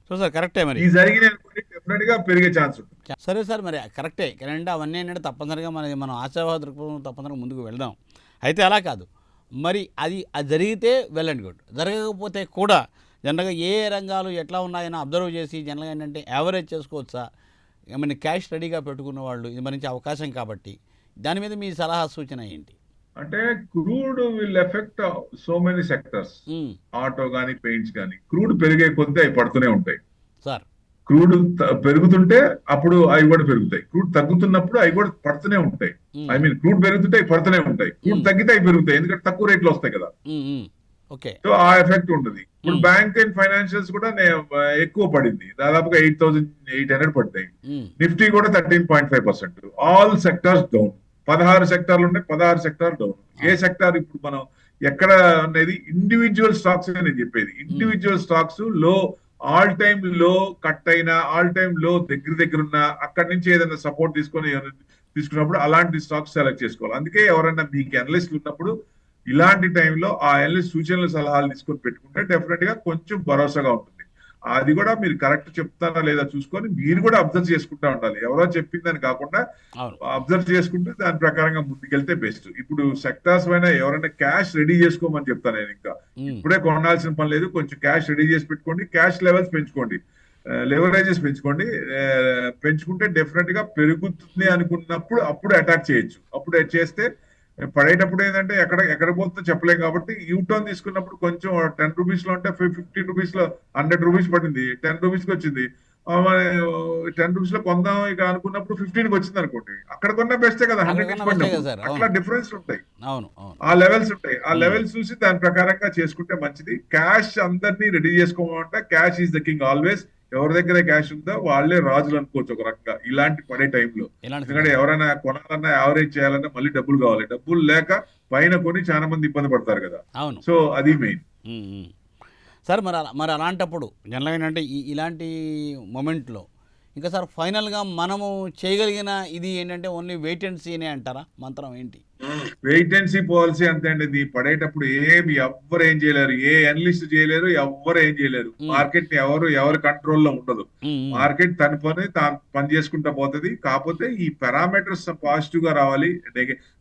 సో సార్ కరెక్టే మరి ఈ జరిగిన డెఫినెట్ గా పెరిగే ఛాన్స్ ఉంటుంది. సరే సార్, మరి కరెక్టే కరెంట్ అవన్నీ ఏంటంటే తప్పనిసరిగా మనం ఆశావాద దృక్పథం తప్పనిసరిగా ముందుకు వెళ్దాం. అయితే అలా కాదు, మరి అది జరిగితే వెల్ అండ్ గుడ్, జరగకపోతే కూడా జనరల్గా ఏ రంగాలు ఎట్లా ఉన్నాయని అబ్జర్వ్ చేసి జనరల్గా ఏంటంటే యావరేజ్ చేసుకోవచ్చా, ఏమైనా క్యాష్ రెడీగా పెట్టుకున్న వాళ్ళు ఇది మంచి అవకాశం కాబట్టి దాని మీద మీ సలహా సూచన ఏంటి? అంటే crude will effect so many sectors. Auto గానీ పెయింట్స్ గానీ క్రూడ్ పెరిగే కొద్దీ అవి పడుతూనే ఉంటాయి సార్. క్రూడ్ పెరుగుతుంటే అప్పుడు అవి కూడా పెరుగుతాయి, క్రూడ్ తగ్గుతున్నప్పుడు అవి కూడా పడుతూనే ఉంటాయి. ఐ మీన్ క్రూడ్ పెరుగుతుంటే అవి పడుతూనే ఉంటాయి, క్రూడ్ తగ్గితే అవి పెరుగుతాయి, ఎందుకంటే తక్కువ రేట్లు వస్తాయి కదా. ఓకే, సో ఆ ఎఫెక్ట్ ఉంటుంది. ఇప్పుడు బ్యాంక్ అండ్ ఫైనాన్షియల్స్ కూడా ఎక్కువ పడింది, దాదాపుగా 8800 పడ్డాయి. నిఫ్టీ కూడా 13.5%. All sectors down. 16 సెక్టార్లు ఉన్నాయి, 16 సెక్టార్ డౌన్. ఏ సెక్టార్ ఇప్పుడు మనం ఎక్కడ అనేది ఇండివిజువల్ స్టాక్స్ నేను చెప్పేది. ఇండివిజువల్ స్టాక్స్ లో ఆల్ టైమ్ లో కట్ అయినా, ఆల్ టైమ్ లో దగ్గర ఉన్న అక్కడి నుంచి ఏదైనా సపోర్ట్ తీసుకున్నప్పుడు అలాంటి స్టాక్స్ సెలెక్ట్ చేసుకోవాలి. అందుకే ఎవరైనా మీకు అనలిస్ట్లు ఉన్నప్పుడు ఇలాంటి టైంలో ఆ అనలిస్ట్ సూచనలు సలహాలు తీసుకొని పెట్టుకుంటే డెఫినెట్ గా కొంచెం భరోసాగా ఉంటుంది. అది కూడా మీరు కరెక్ట్ చెప్తారా లేదా చూసుకొని మీరు కూడా అబ్జర్వ్ చేసుకుంటా ఉండాలి. ఎవరో చెప్పిందని కాకుండా అబ్జర్వ్ చేసుకుంటే దాని ప్రకారంగా ముందుకెళ్తే బెస్ట్. ఇప్పుడు సెక్టార్స్ పైన ఎవరైనా క్యాష్ రెడీ చేసుకోమని చెప్తాను నేను. ఇంకా ఇప్పుడే కొనాల్సిన పని లేదు, కొంచెం క్యాష్ రెడీ చేసి పెట్టుకోండి, క్యాష్ లెవెల్స్ పెంచుకోండి, లెవరేజెస్ పెంచుకోండి. పెంచుకుంటే డెఫినెట్ గా పెరుగుతుంది అనుకున్నప్పుడు అప్పుడు అటాక్ చేయొచ్చు. అప్పుడు చేస్తే పడేటప్పుడు ఏంటంటే ఎక్కడ పోతుందో చెప్పలేం కాబట్టి యూటర్న్ తీసుకున్నప్పుడు కొంచెం 10 రూపీస్ లో ఉంటే 15 రూపీస్ లో 100 రూపీస్ పడింది, 10 రూపీస్ కి వచ్చింది, 10 రూపీస్ లో కొందాం ఇక అనుకున్నప్పుడు 15 కి వచ్చింది అనుకోండి, అక్కడ కొన్న బెస్టే కదా, 100 రూపీస్ పడినప్పుడు. అట్లా డిఫరెన్స్ ఉంటాయి, ఆ లెవెల్స్ ఉంటాయి. ఆ లెవెల్స్ చూసి దాని ప్రకారంగా చేసుకుంటే మంచిది. క్యాష్ అందరినీ రెడీ చేసుకోమంటే cash is the king always. ఎవరి దగ్గర క్యాష్ ఉందో వాళ్ళే రాజులు అనుకోవచ్చు ఒక రకంగా ఇలాంటి పడే టైంలో. ఎందుకంటే ఎవరైనా కొనాలన్నా యావరేజ్ చేయాలన్నా మళ్ళీ డబ్బులు కావాలి, డబ్బులు లేక పైన కొని చాలా మంది ఇబ్బంది పడతారు కదా. సో అది మెయిన్ సార్. మరి అలాంటప్పుడు జనరల్గా ఏంటంటే ఇలాంటి మూమెంట్లో ఇంకా సార్ ఫైనల్గా మనము చేయగలిగిన ఇది ఏంటంటే ఓన్లీ వెయిట్ అండ్ సీనే అంటారా? మంత్రం ఏంటి? వెయిట్ అండ్ సీ పాలసీ అంతే అండి. ఇది పడేటప్పుడు ఎవ్వరు ఏం చేయలేరు, ఏ అనలిస్ట్ చేయలేరు, ఎవ్వరు ఏం చేయలేరు. మార్కెట్ ని ఎవరి కంట్రోల్లో ఉండదు. మార్కెట్ తన పని చేసుకుంటా పోతుంది. కాకపోతే ఈ పారామీటర్స్ పాజిటివ్ గా రావాలి,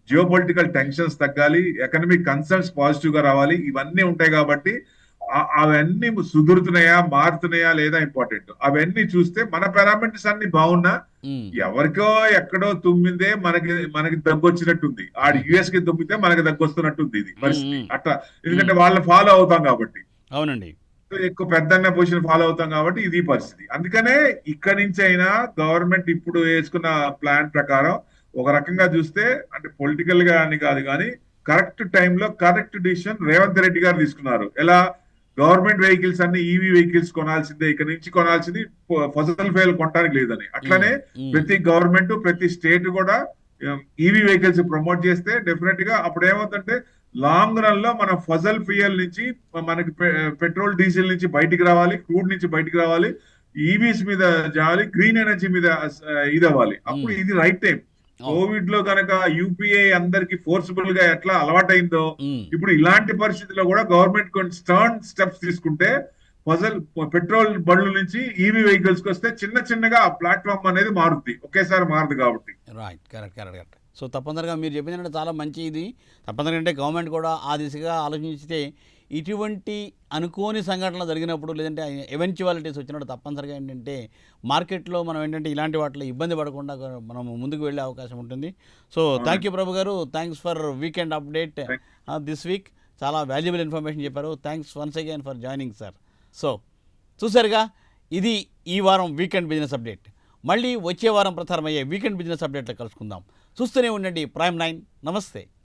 జియో పొలిటికల్ టెన్షన్స్ తగ్గాలి, ఎకనామిక్ కన్సర్న్స్ పాజిటివ్ గా రావాలి. ఇవన్నీ ఉంటాయి కాబట్టి అవన్నీ సుదురుతున్నాయా మారుతున్నాయా లేదా ఇంపార్టెంట్. అవన్నీ చూస్తే మన పారామీటర్స్ అన్ని బాగున్నా ఎవరికో ఎక్కడో తుమ్మిందే మనకి దగ్గొచ్చినట్టుంది, ఆడు యుఎస్ కి తుమ్మితే మనకి దగ్గొస్తున్నట్టుంది ఇది పరిస్థితి అట్లా. ఎందుకంటే వాళ్ళు ఫాలో అవుతాం కాబట్టి. అవునండి, ఎక్కువ పెద్దన్న పొజిషన్ ఫాలో అవుతాం కాబట్టి ఇది పరిస్థితి. అందుకనే ఇక్కడి నుంచి అయినా గవర్నమెంట్ ఇప్పుడు వేసుకున్న ప్లాన్ ప్రకారం ఒక రకంగా చూస్తే, అంటే పొలిటికల్ గా అని కాదు కానీ కరెక్ట్ టైంలో కరెక్ట్ డిసిషన్ రేవంత్ రెడ్డి గారు తీసుకున్నారు. ఎలా? గవర్నమెంట్ వెహికల్స్ అన్ని ఈవీ వెహికల్స్ కొనాల్సిందే, ఇక్కడ నుంచి కొనాల్సింది ఫసల్ ఫెయిల్ కొనడానికి లేదని. అట్లానే ప్రతి గవర్నమెంట్ ప్రతి స్టేట్ కూడా ఈవీ వెహికల్స్ ప్రమోట్ చేస్తే డెఫినెట్ గా అప్పుడు ఏమవుతుందంటే లాంగ్ రన్ లో మన ఫసల్ ఫ్యూయల్ నుంచి మనకి పెట్రోల్ డీజిల్ నుంచి బయటికి రావాలి, క్రూడ్ నుంచి బయటికి రావాలి, ఈవీస్ మీద చేయాలి, గ్రీన్ ఎనర్జీ మీద ఇది అవ్వాలి. అప్పుడు ఇది రైట్ టైం. కోవిడ్ లో కనుక యూపీఐ అందరికి ఫోర్సిబుల్ గా ఎట్లా అలవాటైందో, ఇప్పుడు ఇలాంటి పరిస్థితుల్లో కూడా గవర్నమెంట్ కొన్ని స్టర్న్ స్టెప్స్ తీసుకుంటే ఫసల్ పెట్రోల్ బండ్ల నుంచి ఈవీ వెహికల్స్ కి వస్తే చిన్నగా ఆ ప్లాట్ఫామ్ అనేది మారుతుంది, ఒకేసారి మారుతుంది కాబట్టి. Right, correct. సో తప్పనిసరిగా మీరు చెప్పిందంటే చాలా మంచి ఇది. తప్పనిసరిగా అంటే గవర్నమెంట్ కూడా ఆ దిశగా ఆలోచించితే ఇటువంటి అనుకోని సంఘటనలు జరిగినప్పుడు లేదంటే ఎవెన్చువాలిటీస్ వచ్చినప్పుడు తప్పనిసరిగా ఏంటంటే మార్కెట్లో మనం ఏంటంటే ఇలాంటి వాటిలో ఇబ్బంది పడకుండా మనం ముందుకు వెళ్ళే అవకాశం ఉంటుంది. సో థ్యాంక్ యూ ప్రభు గారు, thanks for weekend update this week. చాలా వాల్యుబుల్ ఇన్ఫర్మేషన్ చెప్పారు. Thanks once again for joining sir. So చూసారుగా, ఇది ఈ వారం వీకెండ్ బిజినెస్ అప్డేట్. మళ్ళీ వచ్చే వారం ప్రసారమయ్యే వీకెండ్ బిజినెస్ అప్డేట్లో కలుసుకుందాం. చూస్తూనే ఉండండి ప్రైమ్ 9. నమస్తే.